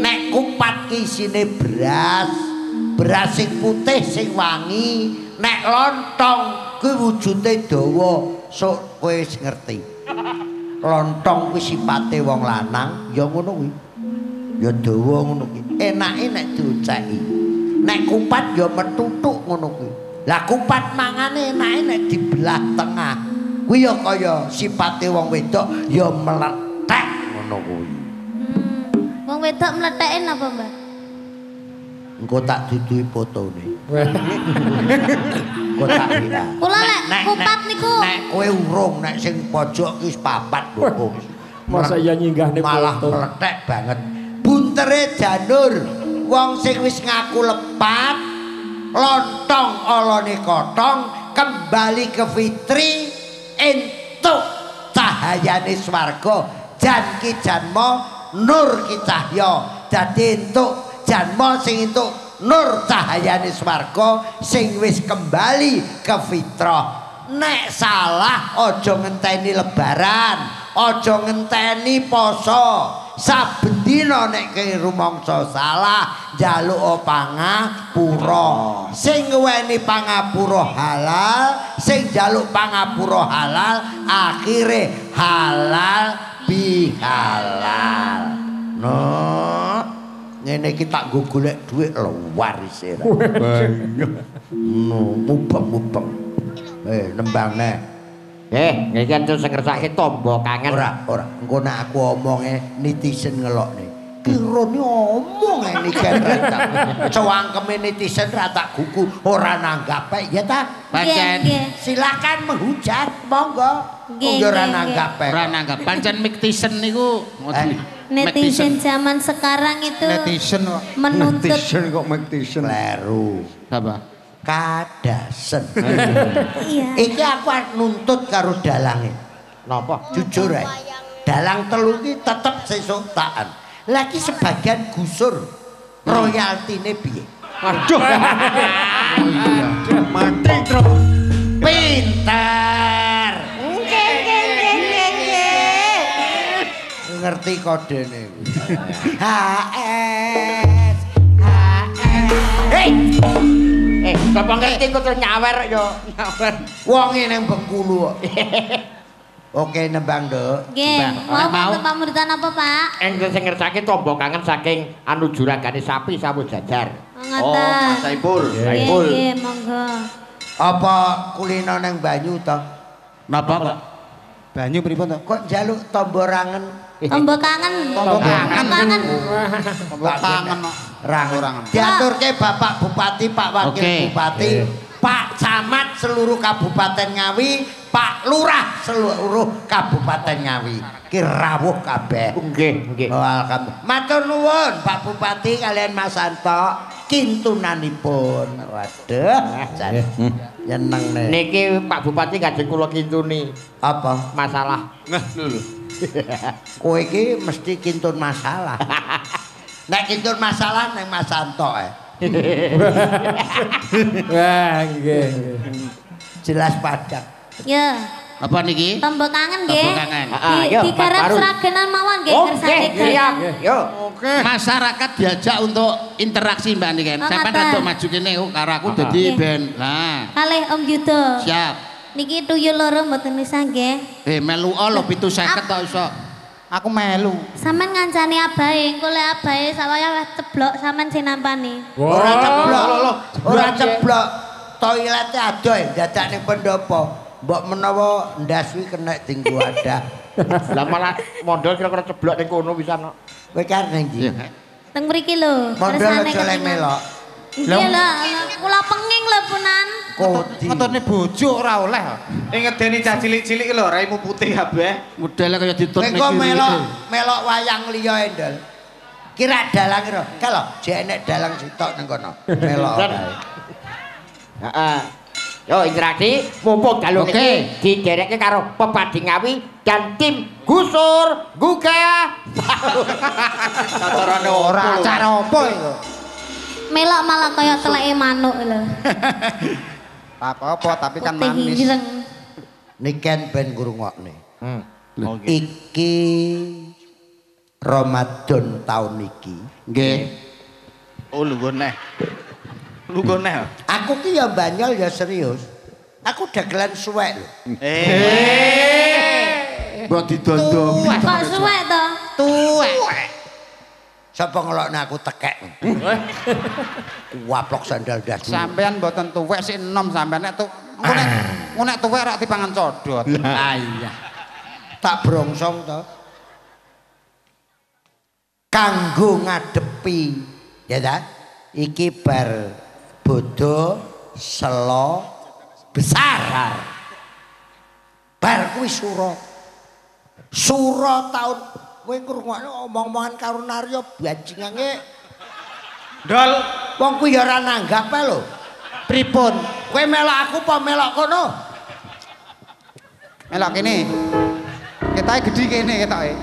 Nek kupat ki isine beras, beras sing putih sing wangi. Nek lontong kuwi wujude dawa, sok kowe wis ngerti. Lontong kuwi sipate wong lanang ya ngono kuwi. Ya dawa ngono kuwi. Enake nek diuceki. Nek kupat ya metutuk ngono kuwi. Lah kupat mangane enake nek dibelah tengah. Kuwi ya kaya sipate wong wedok ya meletek ngono kuwi. Wong wedok mletheke napa, Mbak? Engko tak duduhi fotone. Engko tak WA. Kula lek kupat niku Nek kowe urung nek sing pojok ki wis papat lho. Masa iya nyinggahne malah foto. meletek banget. Buntere janur wong sing wis ngaku lepat lontong olone kotong kembali ke fitri entuk cahayane swarga jan ki janma nur ki cahya dadi entuk janma sing entuk nur cahayane swarga sing wis kembali ke fitrah. Nek salah aja ngenteni lebaran, aja ngenteni poso. Saben dina nek rumangsa salah njaluk pangapura. Sing ngeweni pangapura halal, sing njaluk pangapura halal, akhire halal bihalal. Nah, ngene iki tak nggo golek dhuwit luar isih. Mubeng. Nembang neh. Iki kan sing ngersake tombo kangen. Ora. Engko nek aku omonge netizen ngelokne. Kirone omong ini gendrek tak. Cewangkeme netizen ra tak gugu ora nanggap ya ta? Pancen silakan menghujat monggo. Ora nanggap. Ora nanggap. Pancen netizen niku netizen zaman sekarang itu netizen menuntut netizen kok netizen kleru. Apa? Kadasen. Iya. Iki aku nuntut karo dalange. Napa? Jujur ae. Dalang telu iki tetep sesuk takan. Lagi sebagian gusur royaltine piye? Aduh. mati terus Pinter. Ngerti kodene. HS. Hei, Bapak ngerti kok terus nyawer yo. Nyawer. wonge nang Bengkulu kok. Oke nembang, Nduk. Nggih, mau pamuritan apa, Pak? Sing ngersake tombo kangen saking anu juragane sapi sawu jajar. Ngoten. Saipul Nggih, monggo. Apa kulino nang banyu to? Napa kok? banyu pripun to Kok njaluk tombo rangen? Tombo kangen. Tombo kangen. Kangen. Kangen kok. Rangen. Diaturke Bapak Bupati, Pak Wakil Bupati, Pak Camat seluruh Kabupaten Ngawi, Pak Lurah seluruh Kabupaten Ngawi. Ki rawuh kabeh. Nggih. Alhamdulillah. Matur nuwun Pak Bupati kalian Mas Santo kintunanipun. Waduh, nyeneng nih. Niki Pak Bupati kajeng kula kintuni Apa? masalah. Kowe iki mesti kintun masalah. Nek kintun masalah nang Mas Santo Wah, nggih. jelas padat. Ya. Apa niki? Tombo kangen nggih. Tombo kangen. Digarap seragenan mawon nggih kersane. Siap. Yo. Masyarakat diajak untuk interaksi Mbak niki. Sampeyan rada maju kene karo aku dadi ben. Lah. Kalih Om Yudo. Siap. Niki tuyul loro mboten bisa nggih. Melu lho 750 tok iso. aku melu Sampeyan ngancani abahe, engko lek abahe sawaya ceblok sampean sing nampani. Ora ceblok. Ora ceblok. Toilete adoh dadak ning pendopo. Mbok menawa ndas wi kena dinggo wadah. Lah malah mondol kira-kira ceblok ning kono pisan kok. Kowe kan nang ndi? Teng mriki lho. Mondol aja lek melok. Iya lah, kula penging lho punan. Kodi. ngetone bojo ora oleh. Ngedeni cah cilik-cilik lho raimu putih kabeh. Modele kaya ditut Kowe melok wayang liya Endol. Kira dalang kira. Kalau jek enek dalang sitok nang kono. Melok kae. Heeh. Yo interaksi mumpung dalu iki diderekke karo Pepadi Ngawi dan tim Gusur Gugah. Tatarane ora Cara apa iku? Melok malah kaya teleke manuk lho. apa-apa tapi kan Putih manis. ireng. Niken ben ngrungokne. Iki Ramadan tahun iki. Nggih. Oh lu neh. Aku ki ya banyol ya serius. Aku dagelan suwek lho. Mbok didondong. Kok suwek to? Tuwek. Sapa ngelokne aku tekek. Waplok sandal das. Sampean mboten tuwek sik enom sampean nek nek tuwek rak dipangan codot. Ah iya. Tak brongsong to. Kanggo ngadepi ya ta? Iki bar bodo selo besar. Bar kuwi sura. Sura taun kowe ngrungokne omong-omongan karo Naryo bajingange. Dol, Wong kuwi ya ora nanggap lho. Pripun? Kowe melok aku apa melok kono? melok kene. Ketoke gedhi kene ketoke.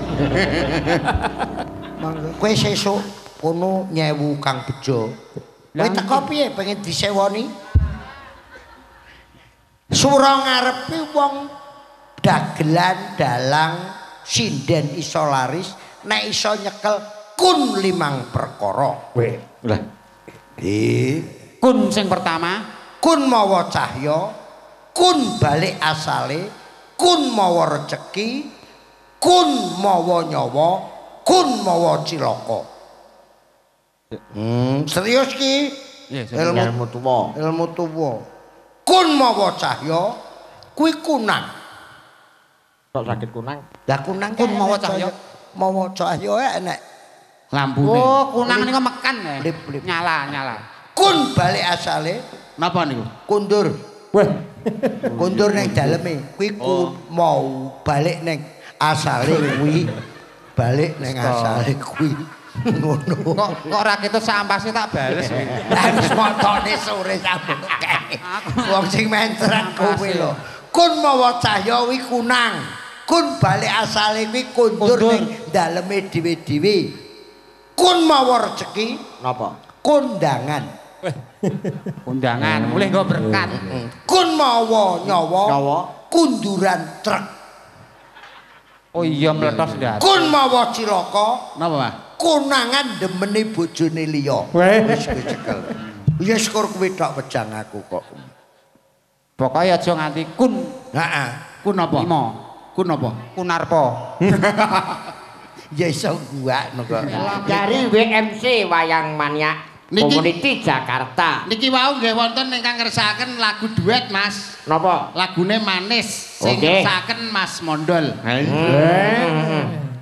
Kowe sesuk kono nyewu Kang Bejo. Kowe teko piye pengen disewoni? Sura ngarepe wong dagelan dalang sinden iso laris nek iso nyekel kun 5 perkara. Lah. Kun sing pertama, Kun mawa cahya, kun balik asale, kun mawa rejeki, kun mawa nyawa, kun mawa cilaka. Serius ki? Ilmu tuwa. Ilmu tuwa. Kun mawa cahya kuwi kunang. Kok sakit kunang? Lah kunang Kun mawa cahya. Mawa cahya enek Lampune. Oh, kunang niku mekan ya. Lip-lip. Nyala. kun balik asale Napa niku? kundur. Wah, Kundur ning daleme kuwi mau balik ning asale kuwi. Balik ning asale kuwi. Ngono. Kok ora ketut sampase tak bales kuwi. Lah wis motone sore sampun kae. Wong sing mentret kuwi lho. Kun mawa cahya kuwi kunang. Kun balik asale kuwi kundur ning daleme dhewe-dhewe. Kun mawa rezeki Napa? kondangan. Undangan, mulih nggo berkat. Kun mawa nyawa Nyawa. kunduran truk. Oh iya meletos ndak. Kun mawa cilaka Napa, Mas? konangan demene bojone liya. Weh. Wis kowe cekel. Ya syukur kowe tok wejang aku kok. Pokoke aja nganti kun. Heeh. Kun apa? Kun apa? Kunarpa. Ya iso gua kok. Dari WMC Wayang Maniak Niki- Community Jakarta. Niki wau nggih wonten ingkang ngersakaken lagu duet, Mas. Napa? Lagune Manis sing Oke. ngersakaken Mas Mondol.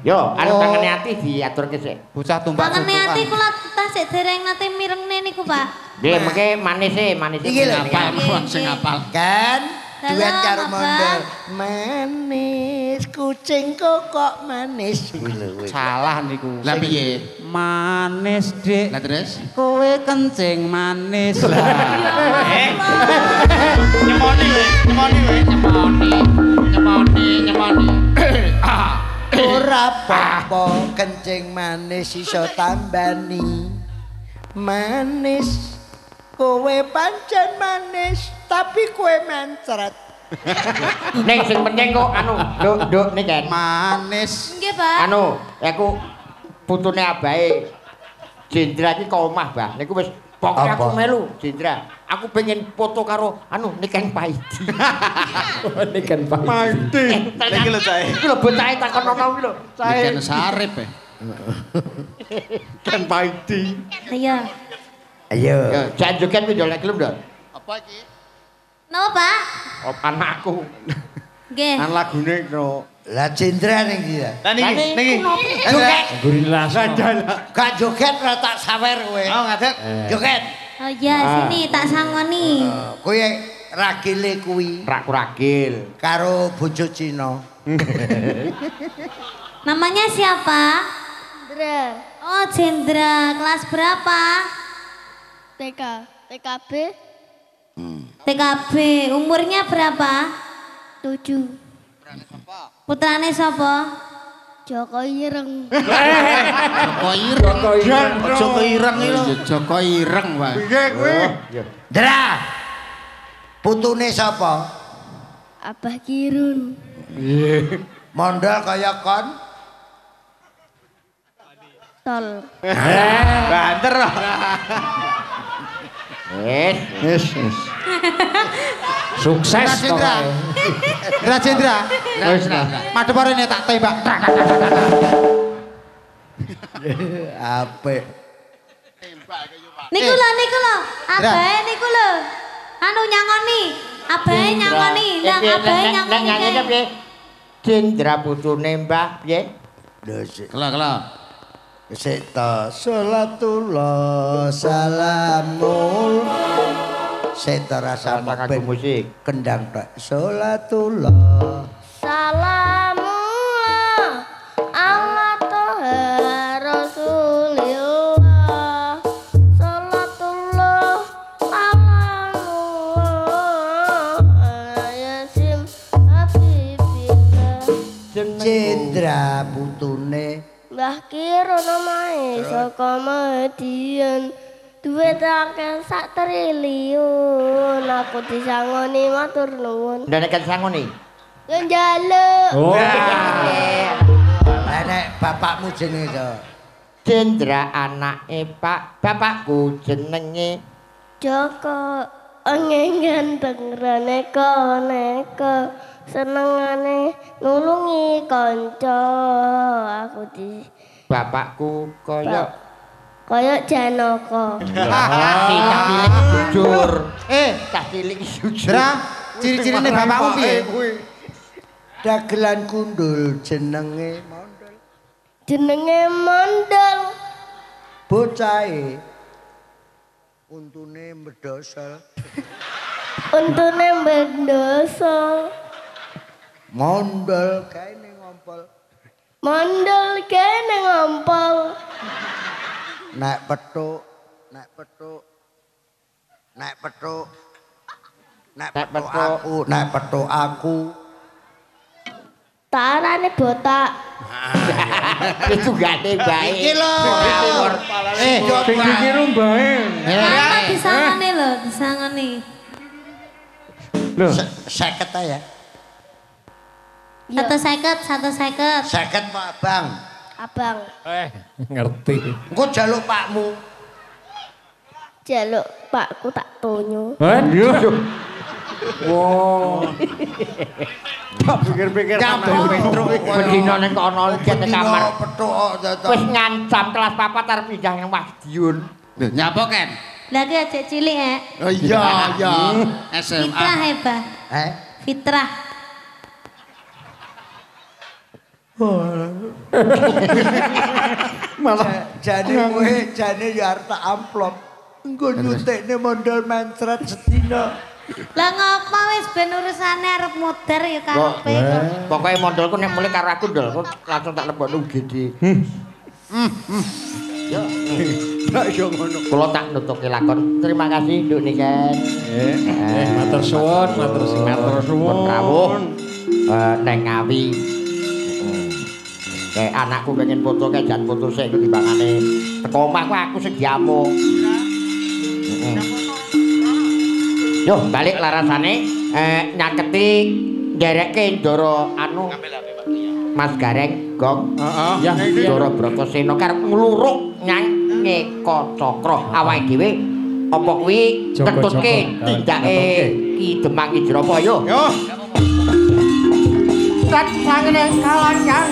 Yo, anu kangene ati diaturke sik. Bocah tumbak. Pangene ati kula tasik dereng nate mirengne niku, Pak. Nggih, mengke manise Iki lho, Apal Nggih, wong sing nggih. apal. Kan duet Dalam, karo Abang. mondol. Manis kucingku kok manis. Kuwi lho. Salah niku. Lah piye? Manis, Dik. Lah terus? Kowe kencing manis. Nyemoni. Ora apa-apa kencing manis iso tambani. Manis. Kowe pancen manis tapi kowe mencret. Ning sing penting kok anu, nduk nih kan. Manis. Nggih, Pak. Anu, aku putune abahe Jendra iki kok omah, Bah. Niku wis pokoke aku Apa? melu, Jendra. Aku pengen foto karo anu Niken Paidi. Niken Pak. Iki lho, Cai. Iki lho bocahe takon ono iki lho. Bikin sarip ya. Niken Paidi. Ayo. Ayo. Ya, jan joget kuwi yo lek gelem nduk. Apa iki? Napa, Pak? Opan aku. Nggih. Kan lagune no. Lah Jendra ning ndi ya? Lah niki. Joget. Gurilas. Gak joget ora tak sawer kowe. Oh, ngaten. Joget. Oh iya, sini tak sangoni. Kowe ragile kuwi Ragil. karo bojo Cina. Namanya siapa? Dra, Oh, Jendra. Kelas berapa? TK, TKB TKB. Umurnya berapa? 7, Putrane sapa? Joko Ireng, Joko Ireng. Joko Ireng iki lho. Joko Ireng, Pak. Dra. Putune sapa? Abah Kirun, Mondol kaya kon. Tol, Banter. Wis. Sukses to. Rajendra. Wis madhep rene tak tembak. Apik. Niku lho. Abahe niku lho. Anu nyangoni. Abahe nyangoni. Lah abahe nyangoni. Nyanyi piye? Jendra putune Mbah piye? Lho sik. Kela. Sik to salatullah salamul. Sik to rasa Lagu musik. kendang tok. Salatullah. Salamullah, Allah Toha Rasulillah, Salatullah, Salamullah, Yasin Habibillah, Jendra putune Mbah Kirun omahe saka Madiun, duit akeh sak triliun, aku disangoni matur nuwun. Ndak nek sangoni. Yo njaluk. Oh. Lah nek bapakmu jenenge to? Jendra anake Pak, bapakku jenenge Joko engengan tengrane koneko senengane nulungi kanca aku bapakku kaya Janaka. cah cilik jujur. Cah cilik jujur. Dra, ciri-cirine bapakmu piye? Dagelan kundul jenenge mondol. Jenenge mondol. Bocahe untune mbedosol. Untune mbedosol. Mondol kaene ngompol. Mondol kene ngompol. Nek petuk aku. Tarane botak. Wis tunggane bae. Iki lho. Sing dikiru bae. Mana disangane lho, disangane. Lho, 50 ya. 150. 50 Pak Abang. Abang. ngerti. Engko jaluk pakmu. Jaluk pakku tak tonyo. Yo. Wow. Pikir-pikir Bedino ning kono iki te kamar. Petuk kok. Wis ngancam kelas 4 arep pindah nang Madiun. Lho, nyapa Ken? Lah ki aja cilik Oh iya, SMA. Fitrah hebah. Fitrah. Malah jane kowe jane ya arep tak amplop. Engko nyuntikne mondol mencret sedina. Lah ngapa wis ben urusane arep modar ya karepe. Pokoke mondolku nek mulai karo aku ndol, langsung tak lebokno UGD. Yo. Yo ngono. Kula tak nutuke lakon. Terima kasih Nduk Niken. matur suwun, matur suwun. Rawuh. Neng Ngawi. Kayak anakku pengen foto kayak jangan foto sih ketimbangane teko omahku aku sing diamuk. Yo balik larasane nyaketi nderekke Ndara anu Mas Gareng Gong. Ya Ndara Bratasena karep ngluruk nyang Eka Cakra. Awake dhewe apa kuwi ketutke tindake Ki Demang Ijrapa yo. Yo. Sak sangene kalanyang